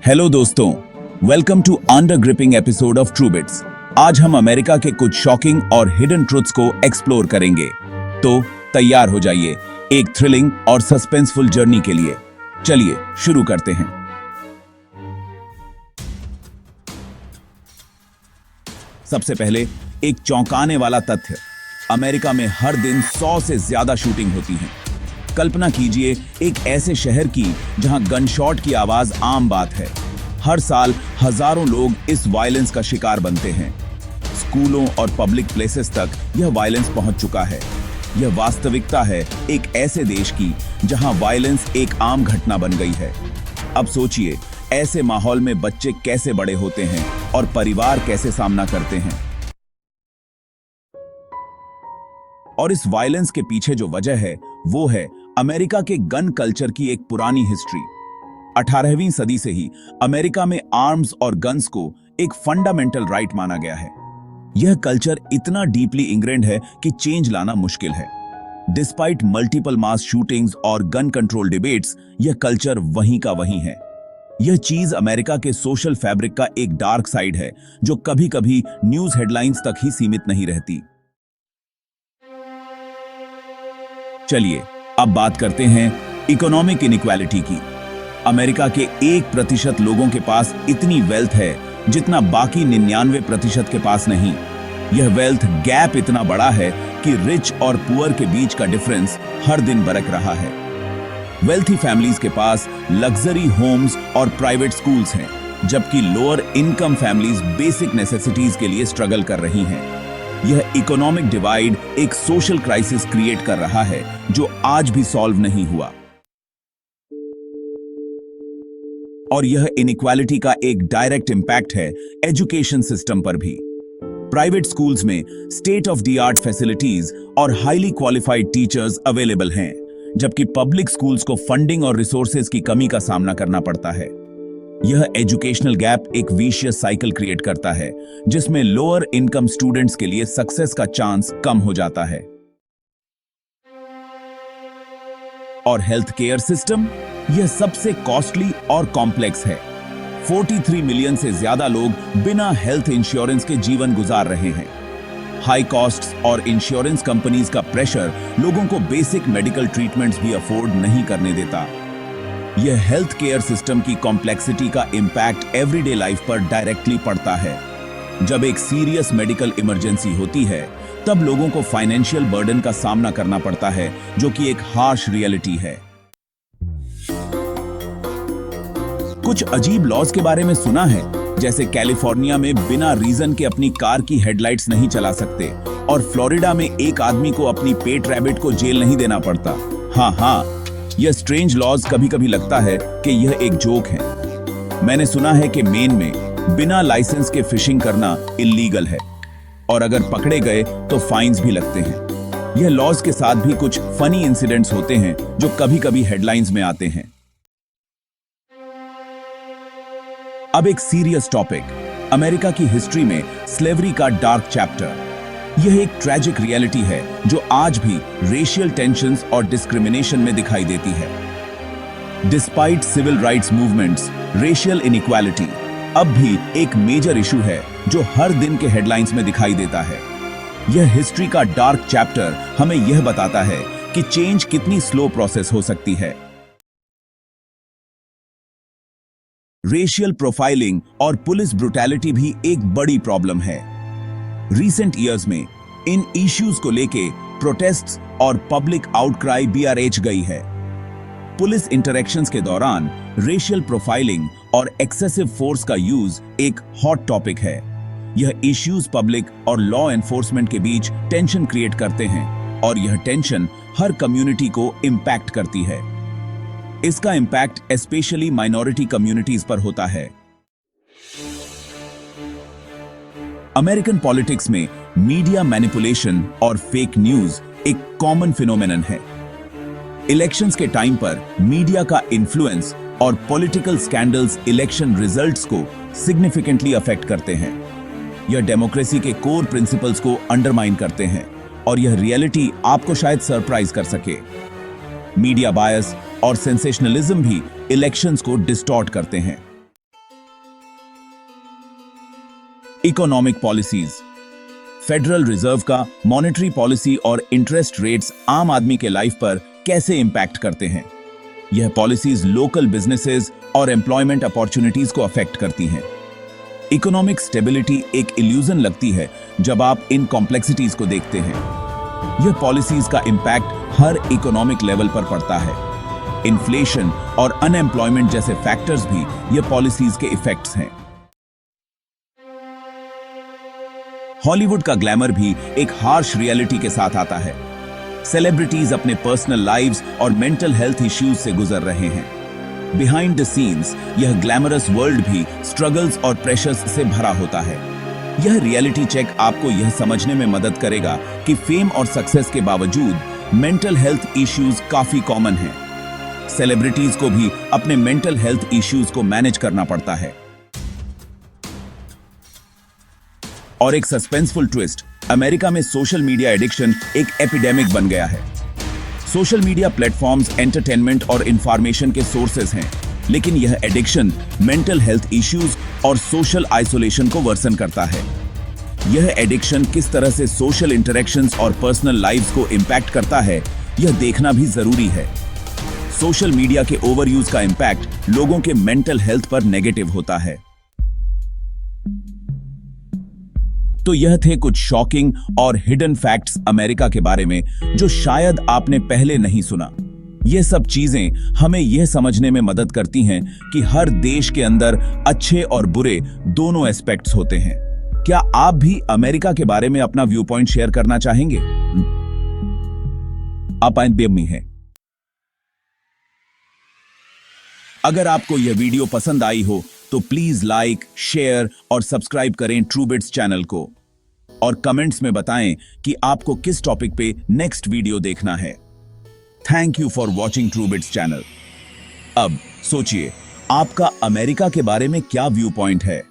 Hello दोस्तों, welcome to under gripping episode of true bits. आज हम अमेरिका के कुछ शॉकिंग और हिडन ट्रुथ्स को एक्सप्लोर करेंगे। तो तैयार हो जाइए एक थ्रिलिंग और सस्पेंसफुल जर्नी के लिए। चलिए शुरू करते हैं। सबसे पहले एक चौंकाने वाला तथ्य, अमेरिका में हर दिन 100 से ज्यादा शूटिंग होती हैं। कल्पना कीजिए एक ऐसे शहर की जहां गनशॉट की आवाज आम बात है। हर साल हजारों लोग इस वायलेंस का शिकार बनते हैं। स्कूलों और पब्लिक प्लेसेस तक यह वायलेंस पहुंच चुका है। यह वास्तविकता है एक ऐसे देश की जहां वायलेंस एक आम घटना बन गई है। अब सोचिए, ऐसे माहौल में बच्चे कैसे बड़े होते हैं और परिवार कैसे सामना करते हैं। और इस वायलेंस के पीछे जो वजह है वो है अमेरिका के गन कल्चर की एक पुरानी हिस्ट्री। 18वीं सदी से ही अमेरिका में आर्म्स और गन्स को एक फंडामेंटल राइट माना गया है। यह कल्चर इतना डीपली इंग्रेंड है कि चेंज लाना मुश्किल है। डिस्पाइट मल्टीपल मास शूटिंग्स और गन कंट्रोल डिबेट्स, यह कल्चर वहीं का वहीं है। यह चीज अमेरिका के सोशल फैब्रिक का एक डार्क साइड है जो कभी कभी न्यूज हेडलाइंस तक ही सीमित नहीं रहती। चलिए अब बात करते हैं इकोनॉमिक इनइक्वालिटी की। अमेरिका के 1% लोगों के पास इतनी वेल्थ है जितना बाकी 99% के पास नहीं। यह वेल्थ गैप इतना बड़ा है कि रिच और पुअर के बीच का डिफरेंस हर दिन बरक रहा है। वेल्थी फैमिलीज के पास लग्जरी होम्स और प्राइवेट स्कूल्स हैं, जबकि lower income families basic necessities के लिए स्ट्रगल कर रही हैं। यह इकोनॉमिक डिवाइड एक सोशल क्राइसिस क्रिएट कर रहा है जो आज भी सॉल्व नहीं हुआ। और यह इनइक्वालिटी का एक डायरेक्ट इंपैक्ट है एजुकेशन सिस्टम पर भी। प्राइवेट स्कूल्स में state of the art facilities और हाईली क्वालिफाइड टीचर्स अवेलेबल हैं, जबकि पब्लिक स्कूल्स को फंडिंग और रिसोर्सेज की कमी का सामना करना पड़ता है। यह एजुकेशनल गैप एक विशियस साइकिल क्रिएट करता है जिसमें लोअर इनकम स्टूडेंट्स के लिए सक्सेस का चांस कम हो जाता है। और हेल्थ केयर सिस्टम, यह सबसे कॉस्टली और कॉम्प्लेक्स है। 43 मिलियन से ज्यादा लोग बिना हेल्थ इंश्योरेंस के जीवन गुजार रहे हैं। हाई कॉस्ट्स और इंश्योरेंस कंपनीज का प्रेशर लोगों को बेसिक मेडिकल ट्रीटमेंट्स भी अफोर्ड नहीं करने देता। यह हेल्थ केयर सिस्टम की कॉम्प्लेक्सिटी का इंपैक्ट एवरीडे लाइफ पर डायरेक्टली पड़ता है। जब एक सीरियस मेडिकल इमरजेंसी होती है तब लोगों को फाइनेंशियल बर्डन का सामना करना पड़ता है, जो कि एक हार्श रियलिटी है। कुछ अजीब लॉज के बारे में सुना है, जैसे कैलिफोर्निया में बिना रीजन के अपनी कार की हेडलाइट्स नहीं चला सकते, और फ्लोरिडा में एक आदमी को अपनी पेट रैबिट को जेल नहीं देना पड़ता। हाँ, यह स्ट्रेंज लॉज कभी कभी लगता है कि यह एक जोक है। मैंने सुना है कि मेन में बिना लाइसेंस के फिशिंग करना इल्लीगल है, और अगर पकड़े गए तो फाइन्स भी लगते हैं। यह लॉज के साथ भी कुछ फनी इंसिडेंट्स होते हैं जो कभी कभी हेडलाइंस में आते हैं। अब एक सीरियस टॉपिक, अमेरिका की हिस्ट्री में स्लेवरी का डार्क चैप्टर। यह एक ट्रैजिक रियलिटी है जो आज भी रेशियल टेंशन्स और डिस्क्रिमिनेशन में दिखाई देती है। Despite civil rights movements, racial inequality अब भी एक मेजर इशू है जो हर दिन के हेडलाइंस में दिखाई देता है। यह हिस्ट्री का डार्क चैप्टर हमें यह बताता है कि चेंज कितनी स्लो प्रोसेस हो सकती है। रेशियल प्रोफाइलिंग और पुलिस ब्रुटैलिटी भी एक बड़ी प्रॉब्लम है। रिसेंट ईयर्स में इन इश्यूज को लेके प्रोटेस्ट्स और पब्लिक आउटक्राई BRH गई है। पुलिस इंटरैक्शंस के दौरान रेशियल प्रोफाइलिंग और एक्सेसिव फोर्स का यूज एक हॉट टॉपिक है। यह इश्यूज पब्लिक और लॉ एनफोर्समेंट के बीच टेंशन क्रिएट करते हैं, और यह टेंशन हर कम्युनिटी को इंपैक्ट करती है। इसका इंपैक्ट स्पेशली माइनॉरिटी कम्युनिटीज पर होता है। अमेरिकन पॉलिटिक्स में मीडिया मैनिपुलेशन और फेक न्यूज एक कॉमन फिनोमेनन है। इलेक्शंस के टाइम पर मीडिया का इन्फ्लुएंस और पॉलिटिकल स्कैंडल्स इलेक्शन रिजल्ट्स को सिग्निफिकेंटली अफेक्ट करते हैं। यह डेमोक्रेसी के कोर प्रिंसिपल्स को अंडरमाइन करते हैं, और यह रियलिटी आपको शायद सरप्राइज कर सके। मीडिया बायस और सेंसेशनलिज्म भी इलेक्शंस को डिस्टॉर्ट करते हैं। Economic policies. फेडरल रिजर्व का मॉनेटरी पॉलिसी और इंटरेस्ट रेट्स आम आदमी के लाइफ पर कैसे इंपैक्ट करते हैं। यह पॉलिसीज लोकल बिजनेसेस और एम्प्लॉयमेंट अपॉर्चुनिटीज को अफेक्ट करती हैं। इकोनॉमिक स्टेबिलिटी एक इल्यूजन लगती है जब आप इन कॉम्प्लेक्सिटीज को देखते हैं। यह पॉलिसीज का इंपैक्ट हर इकोनॉमिक लेवल पर पड़ता है। इन्फ्लेशन और अनएम्प्लॉयमेंट जैसे फैक्टर्स भी यह पॉलिसीज के इफेक्ट्स हैं। हॉलीवुड का ग्लैमर भी एक हार्श रियलिटी के साथ आता है। सेलिब्रिटीज अपने पर्सनल लाइव्स और मेंटल हेल्थ इश्यूज से गुजर रहे हैं। बिहाइंड द सीन्स यह ग्लैमरस वर्ल्ड भी स्ट्रगल्स और प्रेशर्स से भरा होता है। यह रियलिटी चेक आपको यह समझने में मदद करेगा कि फेम और सक्सेस के बावजूद मेंटल हेल्थ इश्यूज काफी कॉमन हैं। सेलिब्रिटीज को भी अपने मेंटल हेल्थ इश्यूज को मैनेज करना पड़ता है। और एक सस्पेंसफुल ट्विस्ट, अमेरिका में सोशल मीडिया एडिक्शन एक एपिडेमिक बन गया है। सोशल मीडिया प्लेटफॉर्म्स एंटरटेनमेंट और इंफॉर्मेशन के सोर्सेज हैं, लेकिन यह एडिक्शन मेंटल हेल्थ इश्यूज और सोशल आइसोलेशन को वर्सन करता है। यह एडिक्शन किस तरह से सोशल इंटरेक्शंस और पर्सनल लाइव्स को इंपैक्ट करता है, यह देखना भी जरूरी है। सोशल मीडिया के ओवरयूज का इंपैक्ट लोगों के मेंटल हेल्थ पर नेगेटिव होता है। तो यह थे कुछ शॉकिंग और हिडन फैक्ट्स अमेरिका के बारे में जो शायद आपने पहले नहीं सुना। ये सब चीजें हमें यह समझने में मदद करती हैं कि हर देश के अंदर अच्छे और बुरे दोनों एस्पेक्ट्स होते हैं। क्या आप भी अमेरिका के बारे में अपना व्यू पॉइंट शेयर करना चाहेंगे? आप में हैं। अगर आपको यह वीडियो पसंद आई हो तो प्लीज लाइक, शेयर और सब्सक्राइब करें ट्रूबिट्स चैनल को, और कमेंट्स में बताएं कि आपको किस टॉपिक पे नेक्स्ट वीडियो देखना है। Thank you for watching Trubits channel. अब सोचिए, आपका अमेरिका के बारे में क्या व्यू पॉइंट है।